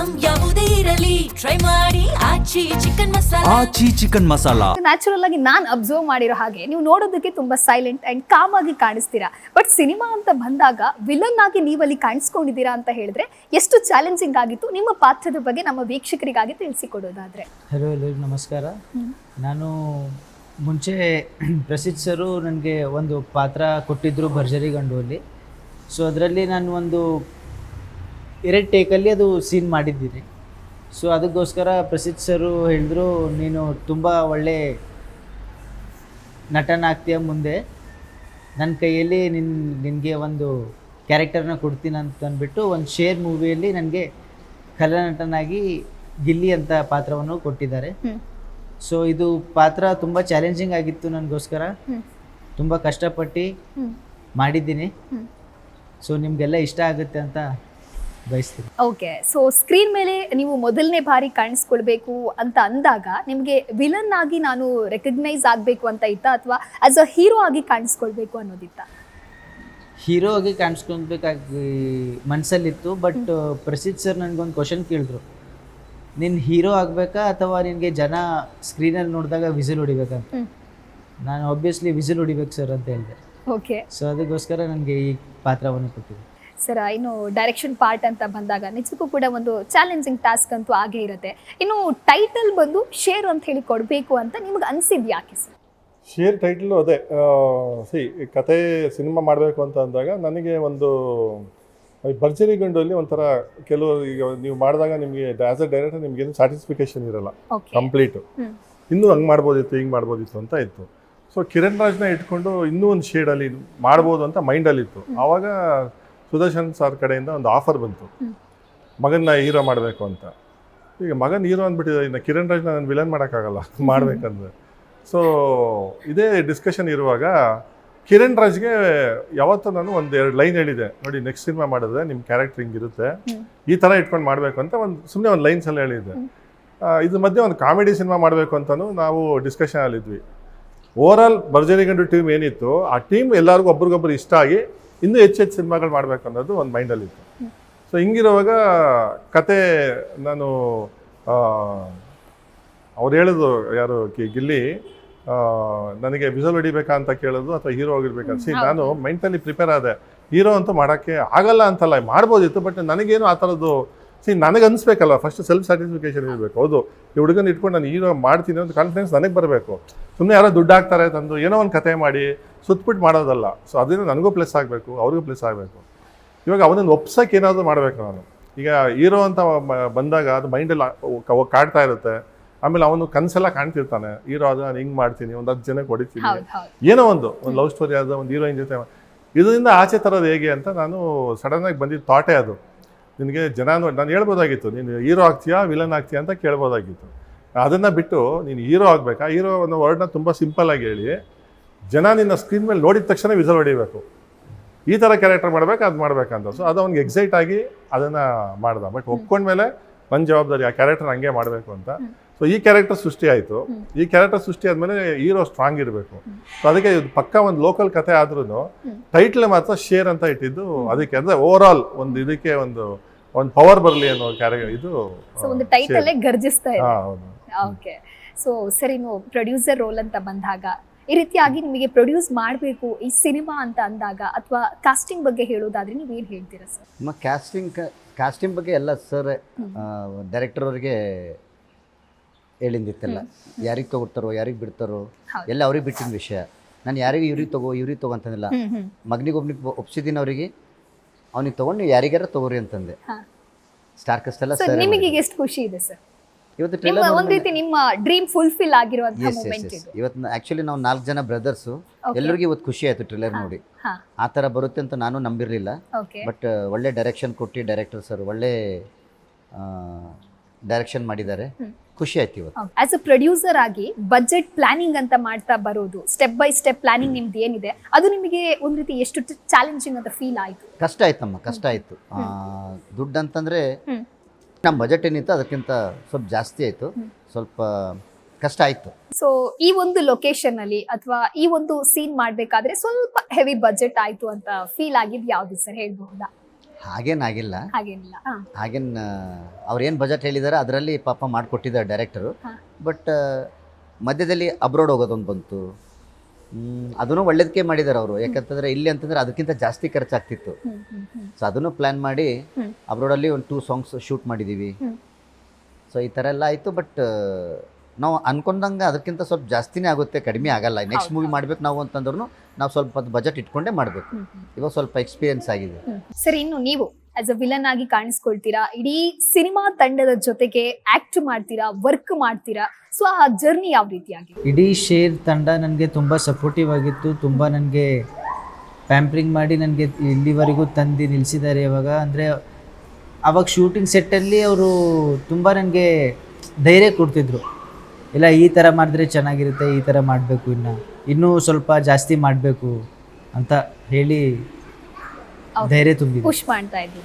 Item ಯಾವುದೇ ಇರಲಿ try ಮಾಡಿ ಆಚಿ ಚಿಕನ್ ಮಸಾಲಾ. ನ್ಯಾಚುರಲ್ ಆಗಿ ನಾನು ಅಬ್ಸರ್ವ್ ಮಾಡಿರೋ ಹಾಗೆ ನೀವು ನೋಡೋದಕ್ಕೆ ತುಂಬಾ ಸೈಲೆಂಟ್ ಅಂಡ್ ಕಾಮ್ ಆಗಿ ಕಾಣಿಸ್ತೀರಾ. ಬಟ್ ಸಿನಿಮಾ ಅಂತ ಬಂದಾಗ ವಿಲನ್ ಆಗಿ ನೀವಲ್ಲಿ ಕಾಣಿಸ್ಕೊಂಡಿದ್ದೀರಾ ಅಂತ ಹೇಳಿದ್ರೆ ಎಷ್ಟು ಚಾಲೆಂಜಿಂಗ್ ಆಗಿತ್ತು, ನಿಮ್ಮ ಪಾತ್ರದ ಬಗ್ಗೆ ನಮ್ಮ ವೀಕ್ಷಕರಿಗಾಗಿ ತಿಳಿಸಿಕೊಡೋದಾದ್ರೆ. ಹಲೋ ಎಲ್ಲರಿಗೂ ನಮಸ್ಕಾರ. ನಾನು ಮುಂಚೆ ಪ್ರಸಿದ್ಧ ಸರು ನನಗೆ ಒಂದು ಪಾತ್ರ ಕೊಟ್ಟಿದ್ದರು ಭರ್ಜರಿ ಗಂಡುವಲ್ಲಿ. ಸೊ ಅದರಲ್ಲಿ ನಾನು ಒಂದು 2 ಟೇಕಲ್ಲಿ ಅದು ಸೀನ್ ಮಾಡಿದ್ದೀನಿ. ಸೊ ಅದಕ್ಕೋಸ್ಕರ ಪ್ರಸಿದ್ಧ ಸರು ಹೇಳಿದ್ರು, ನೀನು ತುಂಬ ಒಳ್ಳೆ ನಟನಾಗ್ತೀಯ, ಮುಂದೆ ನನ್ನ ಕೈಯಲ್ಲಿ ನಿನಗೆ ಒಂದು ಕ್ಯಾರೆಕ್ಟರ್ನ ಕೊಡ್ತೀನಿ ಅಂತ ಅಂದ್ಬಿಟ್ಟು ಒಂದು ಶೇರ್ ಮೂವಿಯಲ್ಲಿ ನನಗೆ ಖಲನಟನಾಗಿ ಗಿಲ್ಲಿ ಅಂತ ಪಾತ್ರವನ್ನು ಕೊಟ್ಟಿದ್ದಾರೆ. ಸೊ ಇದು ಪಾತ್ರ ತುಂಬ ಚಾಲೆಂಜಿಂಗ್ ಆಗಿತ್ತು ನನಗೋಸ್ಕರ, ತುಂಬ ಕಷ್ಟಪಟ್ಟು ಮಾಡಿದ್ದೀನಿ. ಸೊ ನಿಮಗೆಲ್ಲ ಇಷ್ಟ ಆಗುತ್ತೆ ಅಂತ ಬಯಸ್ತೀನಿ. ಓಕೆ, ಸೊ ಸ್ಕ್ರೀನ್ ಮೇಲೆ ನೀವು ಮೊದಲನೇ ಬಾರಿ ಕಾಣಿಸ್ಕೊಳ್ಬೇಕು ಅಂತ ಅಂದಾಗ ನಿಮಗೆ ವಿಲನ್ ಆಗಿ ನಾನು ರೆಕಗ್ನೈಸ್ ಆಗಬೇಕು ಅಂತ ಇತ್ತಾ, ಅಥವಾ ಆಸ್ ಅ ಹೀರೋ ಆಗಿ ಕಾಣಿಸ್ಕೊಳ್ಬೇಕು ಅನ್ನೋದಿತ್ತ? ಹೀರೋ ಆಗಿ ಕಾಣಿಸ್ಕೊಳ್ಬೇಕಾಗಿ ಮನಸ್ಸಲ್ಲಿತ್ತು. ಬಟ್ ಪ್ರಸಿದ್ಧ ಸರ್ ನನಗೊಂದು ಕ್ವಶನ್ ಕೇಳಿದ್ರು, ನಿನ್ನ ಹೀರೋ ಆಗಬೇಕಾ ಅಥವಾ ನಿನಗೆ ಜನ ಸ್ಕ್ರೀನಲ್ಲಿ ನೋಡಿದಾಗ ವಿಸಿಲ್ ಹೊಡಿಬೇಕಂತ. ನಾನು ಆಬ್ವಿಯಸ್ಲಿ ವಿಸಿಲ್ ಹೊಡಿಬೇಕು ಸರ್ ಅಂತ ಹೇಳಿದೆ. ಓಕೆ, ಸೊ ಅದಕ್ಕೋಸ್ಕರ ನನಗೆ ಈ ಪಾತ್ರವನ್ನು ಕೊಟ್ಟಿದ್ದೆ. ಸರ್, ಇನ್ನು ಡೈರೆಕ್ಷನ್ ಪಾರ್ಟ್ ಅಂತ ಬಂದಾಗ ನಿಜಕ್ಕೂ ಕೂಡ ಒಂದು ಚಾಲೆಂಜಿಂಗ್ ಟಾಸ್ಕ್ ಅಂತೂ ಆಗೇ ಇರುತ್ತೆ. ಇನ್ನು ಟೈಟಲ್ ಬಂದು ಶೇರ್ ಅಂತ ಹೇಳಿ ಕೊಡಬೇಕು ಅಂತ ನಿಮ್ಗೆ ಅನಿಸಿದ್ದು ಯಾಕೆ ಸರ್? ಶೇರ್ ಟೈಟಲು ಅದೇ ಕತೆ ಸಿನಿಮಾ ಮಾಡಬೇಕು ಅಂತ ಅಂದಾಗ ನನಗೆ ಒಂದು ಭರ್ಜರಿ ಗಂಡಲ್ಲಿ ಒಂಥರ ಕೆಲವು ಈಗ ನೀವು ಮಾಡಿದಾಗ ನಿಮಗೆ ಆ್ಯಸ್ ಅ ಡೈರೆಕ್ಟರ್ ನಿಮ್ಗೇನು ಸ್ಯಾಟಿಸ್ಫಿಕೇಶನ್ ಇರಲ್ಲ ಕಂಪ್ಲೀಟು. ಇನ್ನೂ ಹಂಗೆ ಮಾಡ್ಬೋದಿತ್ತು, ಹಿಂಗೆ ಮಾಡ್ಬೋದಿತ್ತು ಅಂತ ಇತ್ತು. ಸೊ ಕಿರಣ್ ರಾಜ್ನ ಇಟ್ಕೊಂಡು ಇನ್ನೂ ಒಂದು ಶೇಡಲ್ಲಿ ಮಾಡ್ಬೋದು ಅಂತ ಮೈಂಡಲ್ಲಿತ್ತು. ಆವಾಗ ಸುದರ್ಶನ್ ಸರ್ ಕಡೆಯಿಂದ ಒಂದು ಆಫರ್ ಬಂತು, ಮಗನ್ನ ಹೀರೋ ಮಾಡಬೇಕು ಅಂತ. ಈಗ ಮಗನ ಹೀರೋ ಅಂದ್ಬಿಟ್ಟಿದೆ, ಇನ್ನು ಕಿರಣ್ ರಾಜ್ನ ನಾನು ವಿಲನ್ ಮಾಡೋಕ್ಕಾಗಲ್ಲ ಮಾಡಬೇಕಂದ್ರೆ. ಸೊ ಇದೇ ಡಿಸ್ಕಷನ್ ಇರುವಾಗ ಕಿರಣ್ ರಾಜ್ಗೆ ಯಾವತ್ತೂ ನಾನು 1-2 ಲೈನ್ ಹೇಳಿದೆ, ನೋಡಿ ನೆಕ್ಸ್ಟ್ ಸಿನಿಮಾ ಮಾಡಿದ್ರೆ ನಿಮ್ಮ ಕ್ಯಾರೆಕ್ಟರ್ ಹಿಂಗಿರುತ್ತೆ, ಈ ಥರ ಇಟ್ಕೊಂಡು ಮಾಡಬೇಕು ಅಂತ ಸುಮ್ಮನೆ ಒಂದು ಲೈನ್ಸಲ್ಲಿ ಹೇಳಿದ್ದೆ. ಇದ್ರ ಮಧ್ಯೆ ಒಂದು ಕಾಮಿಡಿ ಸಿನಿಮಾ ಮಾಡಬೇಕು ಅಂತಲೂ ನಾವು ಡಿಸ್ಕಷನಲ್ಲಿದ್ವಿ. ಓವರಾಲ್ ಭರ್ಜರಿ ಗಂಡು ಟೀಮ್ ಏನಿತ್ತು, ಆ ಟೀಮ್ ಎಲ್ಲರಿಗೂ ಒಬ್ರಿಗೊಬ್ರು ಇಷ್ಟ ಆಗಿ ಇನ್ನೂ ಹೆಚ್ಚು ಸಿನಿಮಾಗಳು ಮಾಡಬೇಕು ಅನ್ನೋದು ಒಂದು ಮೈಂಡಲ್ಲಿತ್ತು. ಸೊ ಹಿಂಗಿರುವಾಗ ಕತೆ ನಾನು ಅವ್ರು ಹೇಳಿದ್ರು, ಯಾರು ಗಿಲ್ಲಿ ನನಗೆ ವಿಸಲ್ ಹೊಡಿಬೇಕಾ ಅಂತ ಕೇಳೋದು ಅಥವಾ ಹೀರೋ ಆಗಿರ್ಬೇಕಂತ. ನಾನು ಮೆಂಟಲಿ ಪ್ರಿಪೇರ್ ಆದೆ, ಹೀರೋ ಅಂತೂ ಮಾಡೋಕ್ಕೆ ಆಗಲ್ಲ ಅಂತಲ್ಲ, ಮಾಡ್ಬೋದಿತ್ತು. ಬಟ್ ನನಗೇನು ಆ ಥರದ್ದು ನನಗೆ ಅನಿಸ್ಬೇಕಲ್ಲ, ಫಸ್ಟ್ ಸೆಲ್ಫ್ ಸ್ಯಾಟಿಸ್ಫಿಕೇಶನ್ ಇರಬೇಕು. ಹೌದು, ಈ ಹುಡುಗನ ಇಟ್ಕೊಂಡು ನಾನು ಹೀರೋ ಮಾಡ್ತೀನಿ ಅಂತ ಕಾನ್ಫಿಡೆನ್ಸ್ ನನಗೆ ಬರಬೇಕು. ಸುಮ್ಮನೆ ಯಾರೋ ದುಡ್ಡು ಹಾಕ್ತಾರೆ ತಂದು ಏನೋ ಒಂದು ಕತೆ ಮಾಡಿ ಸುತ್ತಬಿಟ್ಟು ಮಾಡೋದಲ್ಲ. ಸೊ ಅದರಿಂದ ನನಗೂ ಪ್ಲಸ್ ಆಗಬೇಕು, ಅವ್ರಿಗೂ ಪ್ಲಸ್ ಆಗಬೇಕು. ಇವಾಗ ಅವನನ್ನು ಒಪ್ಸೋಕೆ ಏನಾದರೂ ಮಾಡಬೇಕು ನಾನು. ಈಗ ಹೀರೋ ಅಂತ ಬಂದಾಗ ಅದು ಮೈಂಡಲ್ಲಿ ಕಾಡ್ತಾ ಇರುತ್ತೆ. ಆಮೇಲೆ ಅವನು ಕನಸೆಲ್ಲ ಕಾಣ್ತಿರ್ತಾನೆ, ಹೀರೋ ಅದು ನಾನು ಹಿಂಗೆ ಮಾಡ್ತೀನಿ, ಒಂದು 10 ಜನಕ್ಕೆ ಹೊಡಿತೀನಿ, ಏನೋ ಒಂದು ಲವ್ ಸ್ಟೋರಿ ಆದ ಒಂದು ಹೀರೋಯಿನ್ ಜೊತೆ. ಇದರಿಂದ ಆಚೆ ತರೋದು ಹೇಗೆ ಅಂತ ನಾನು ಸಡನ್ನಾಗಿ ಬಂದಿದ್ದು ಥಾಟೇ ಅದು. ನಿನಗೆ ಜನ ನಾನು ಹೇಳ್ಬೋದಾಗಿತ್ತು, ನೀನು ಹೀರೋ ಆಗ್ತೀಯಾ ವಿಲನ್ ಆಗ್ತೀಯಾ ಅಂತ ಕೇಳ್ಬೋದಾಗಿತ್ತು. ಅದನ್ನು ಬಿಟ್ಟು ನೀನು ಹೀರೋ ಆಗಬೇಕಾ, ಹೀರೋ ಅನ್ನೋ ವರ್ಡ್ನ ತುಂಬ ಸಿಂಪಲ್ಲಾಗಿ ಹೇಳಿ ಜನ ನಿನ್ನ ಸ್ಕ್ರೀನ್ ಮೇಲೆ ನೋಡಿದ ತಕ್ಷಣ ವಿಸಲ್ ಹೊಡಿಬೇಕು, ಈ ಥರ ಕ್ಯಾರೆಕ್ಟರ್ ಮಾಡ್ಬೇಕು, ಅದು ಮಾಡ್ಬೇಕಂತ. ಸೊ ಅದು ಅವ್ನಿಗೆ ಎಕ್ಸೈಟ್ ಆಗಿ ಅದನ್ನು ಮಾಡ್ದ. ಬಟ್ ಒಪ್ಕೊಂಡ್ಮೇಲೆ ನನ್ನ ಜವಾಬ್ದಾರಿ ಆ ಕ್ಯಾರೆಕ್ಟರ್ ಹಂಗೆ ಮಾಡಬೇಕು ಅಂತ. ಸೊ ಈ ಕ್ಯಾರೆಕ್ಟರ್ ಸೃಷ್ಟಿ ಆಯಿತು. ಈ ಕ್ಯಾರೆಕ್ಟರ್ ಸೃಷ್ಟಿ ಆದಮೇಲೆ ಹೀರೋ ಸ್ಟ್ರಾಂಗ್ ಇರಬೇಕು. ಸೊ ಅದಕ್ಕೆ ಇದು ಪಕ್ಕ ಒಂದು ಲೋಕಲ್ ಕತೆ ಆದ್ರೂ ಟೈಟ್ಲ್ ಮಾತ್ರ ಶೇರ್ ಅಂತ ಇಟ್ಟಿದ್ದು ಅದಕ್ಕೆ. ಅಂದರೆ ಓವರಾಲ್ ಒಂದು ಇದಕ್ಕೆ ಒಂದು ಪವರ್ ಬರಲಿ ಅನ್ನೋ ಇದು ಒಂದು ಟೈಟಲ್ ಗರ್ಜಿಸ್ತಾ ಇದೆ. ಓಕೆ, ಸೊ ಸರಿ, ನೀವು ಪ್ರೊಡ್ಯೂಸರ್ ರೋಲ್ ಅಂತ ಬಂದಾಗ ಈ ರೀತಿಯಾಗಿ ನಿಮಗೆ ಪ್ರೊಡ್ಯೂಸ್ ಮಾಡಬೇಕು ಈ ಸಿನಿಮಾ ಅಂತ ಅಂದಾಗ, ಅಥವಾ ಕಾಸ್ಟಿಂಗ್ ಬಗ್ಗೆ ಹೇಳೋದಾದ್ರೆ ನೀವೇನು ಹೇಳ್ತೀರಾ ಸರ್? ನಮ್ಮ ಕಾಸ್ಟಿಂಗ್ ಬಗ್ಗೆ ಎಲ್ಲ ಸರ್ ಡೈರೆಕ್ಟರ್ ಅವ್ರಿಗೆ ಹೇಳಿದ್ದಿತ್ತೆಲ್ಲ, ಯಾರಿಗೆ ತಗೋತಾರೋ ಯಾರಿಗೆ ಬಿಡ್ತಾರೋ ಎಲ್ಲ ಅವ್ರಿಗೆ ಬಿಟ್ಟಿನ ವಿಷಯ. ನಾನು ಯಾರಿಗೆ ಇವ್ರಿಗೆ ತಗೋ ಅಂತಂದಿಲ್ಲ. ಮಗನಿಗೊಬ್ನಿಗೆ ಒಪ್ಸಿದ್ದೀನಿ, ಅವರಿಗೆ ಅವ್ನಿಗೆ ತೊಗೊಂಡು ನೀವು ಯಾರಿಗಾರ ತಗೋರಿ ಅಂತಂದೆ. ಸ್ಟಾರ್ ಕಾಸ್ಟ್ ಎಲ್ಲ ಸರ್. ನಿಮಗೆ ಎಷ್ಟು ಖುಷಿ ಇದೆ ಸರ್ ಇವತ್ತು ಒಂದು ರೀತಿ ನಿಮ್ಮ ಡ್ರೀಮ್ ಫುಲ್ಫಿಲ್ ಆಗಿರುವಂತಹ ಮೊಮೆಂಟ್ ಇದು? ಇವತ್ತು ಆ್ಯಕ್ಚುಲಿ ನಾವು 4 ಜನ ಬ್ರದರ್ಸು, ಎಲ್ಲರಿಗೂ ಇವತ್ತು ಖುಷಿ ಆಯಿತು ಟ್ರೇಲರ್ ನೋಡಿ. ಆ ಥರ ಬರುತ್ತೆ ಅಂತ ನಾನು ನಂಬಿರಲಿಲ್ಲ. ಬಟ್ ಒಳ್ಳೆ ಡೈರೆಕ್ಷನ್ ಕೊಟ್ಟು ಡೈರೆಕ್ಟರ್ ಸರ್ ಒಳ್ಳೆ ಡೈರೆಕ್ಷನ್ ಮಾಡಿದ್ದಾರೆ, ಖುಷಿ ಆಯ್ತು ಇವತ್ತು. ಆಸ್ ಅ ಪ್ರೊಡ್ಯೂಸರ್ ಆಗಿ ಬಜೆಟ್ ಪ್ಲಾನಿಂಗ್ ಅಂತ ಮಾಡ್ತಾ ಬರೋದು, ಸ್ಟೆಪ್ ಬೈ ಸ್ಟೆಪ್ ಪ್ಲಾನಿಂಗ್ ನಿಮ್ದು ಏನಿದೆ ಅದು ನಿಮಗೆ ಒಂದು ರೀತಿ ಎಷ್ಟು ಚಾಲೆಂಜಿಂಗ್ ಅಂತ ಫೀಲ್ ಆಯಿತು? ಕಷ್ಟ ಆಯ್ತಮ್ಮ, ಕಷ್ಟ ಆಯಿತು. ದುಡ್ಡು ಅಂತಂದರೆ ನಮ್ಮ ಬಜೆಟ್ ಏನಿತ್ತು ಅದಕ್ಕಿಂತ ಸ್ವಲ್ಪ ಜಾಸ್ತಿ ಆಯಿತು, ಸ್ವಲ್ಪ ಕಷ್ಟ ಆಯಿತು. ಸೊ ಈ ಒಂದು ಲೊಕೇಶನ್ ಅಲ್ಲಿ ಅಥವಾ ಈ ಒಂದು ಸೀನ್ ಮಾಡಬೇಕಾದ್ರೆ ಸ್ವಲ್ಪ ಹೆವಿ ಬಜೆಟ್ ಆಯಿತು ಅಂತ ಫೀಲ್ ಆಗಿದ್ದು ಯಾವುದು ಸರ್, ಹೇಳ್ಬಹುದಾ? ಹಾಗೇನಾಗಿಲ್ಲ. ಹಾಗೇನಿಲ್ಲ. ಹಾಗೇನು ಅವ್ರೇನು ಬಜೆಟ್ ಹೇಳಿದಾರೆ ಅದರಲ್ಲಿ ಪಾಪ ಮಾಡಿಕೊಟ್ಟಿದ್ದಾರೆ ಡೈರೆಕ್ಟರು. ಬಟ್ ಮಧ್ಯದಲ್ಲಿ ಅಬ್ರೋಡ್ ಹೋಗೋದೊಂದು ಬಂತು. ಅದನ್ನು ಒಳ್ಳೇದಕ್ಕೆ ಮಾಡಿದ್ದಾರೆ ಅವರು. ಯಾಕಂತಂದರೆ ಇಲ್ಲಿ ಅಂತಂದರೆ ಅದಕ್ಕಿಂತ ಜಾಸ್ತಿ ಖರ್ಚಾಗ್ತಿತ್ತು. ಸೊ ಅದನ್ನು ಪ್ಲ್ಯಾನ್ ಮಾಡಿ ಅಬ್ರೋಡಲ್ಲಿ ಒಂದು 2 ಸಾಂಗ್ಸ್ ಶೂಟ್ ಮಾಡಿದ್ದೀವಿ. ಸೊ ಈ ಥರ ಎಲ್ಲ ಆಯಿತು. ಬಟ್ ನಾವು ಅನ್ಕೊಂಡಂಗೆ ಅದಕ್ಕಿಂತ ಸ್ವಲ್ಪ ಜಾಸ್ತಿನೇ ಆಗುತ್ತೆ, ಕಡಿಮೆ ಆಗಲ್ಲ. ನೆಕ್ಸ್ಟ್ ಮೂವಿ ಮಾಡ್ಬೇಕು ನಾವು ಅಂತಂದ್ರೂ ನಾವು ಸ್ವಲ್ಪ ಬಜೆಟ್ ಇಟ್ಕೊಂಡೇ ಮಾಡಬೇಕು. ಇವಾಗ ಸ್ವಲ್ಪ ಎಕ್ಸ್ಪೀರಿಯನ್ಸ್ ಆಗಿದೆ. ಸರಿ, ಇನ್ನು ನೀವು ಆಸ್ ಅ ವಿಲನ್ ಆಗಿ ಕಾಣಿಸ್ಕೊಳ್ತೀರಾ, ಇಡೀ ಸಿನಿಮಾ ತಂಡದ ಜೊತೆಗೆ ಆಕ್ಟ್ ಮಾಡ್ತೀರಾ, ವರ್ಕ್ ಮಾಡ್ತೀರಾ. ಸೊ ಆ ಜರ್ನಿ ಯಾವ ರೀತಿಯಾಗಿ? ಇಡೀ ಶೇರ್ ತಂಡ ನನಗೆ ತುಂಬ ಸಪೋರ್ಟಿವ್ ಆಗಿತ್ತು. ತುಂಬ ನನಗೆ ಪ್ಯಾಂಪ್ರಿಂಗ್ ಮಾಡಿ ನನಗೆ ಇಲ್ಲಿವರೆಗೂ ತಂದು ನಿಲ್ಲಿಸಿದ್ದಾರೆ. ಇವಾಗ ಅಂದರೆ ಆವಾಗ ಶೂಟಿಂಗ್ ಸೆಟ್ಟಲ್ಲಿ ಅವರು ತುಂಬ ನನಗೆ ಧೈರ್ಯ ಕೊಡ್ತಿದ್ರು. ಇಲ್ಲ, ಈ ಥರ ಮಾಡಿದ್ರೆ ಚೆನ್ನಾಗಿರುತ್ತೆ, ಈ ಥರ ಮಾಡಬೇಕು, ಇನ್ನೂ ಸ್ವಲ್ಪ ಜಾಸ್ತಿ ಮಾಡಬೇಕು ಅಂತ ಹೇಳಿ ಧೈರ್ಯ ತುಂಬಿದ್ರು. ಪುಷ್ ಮಾಡ್ತಾ ಇದ್ದೀವಿ.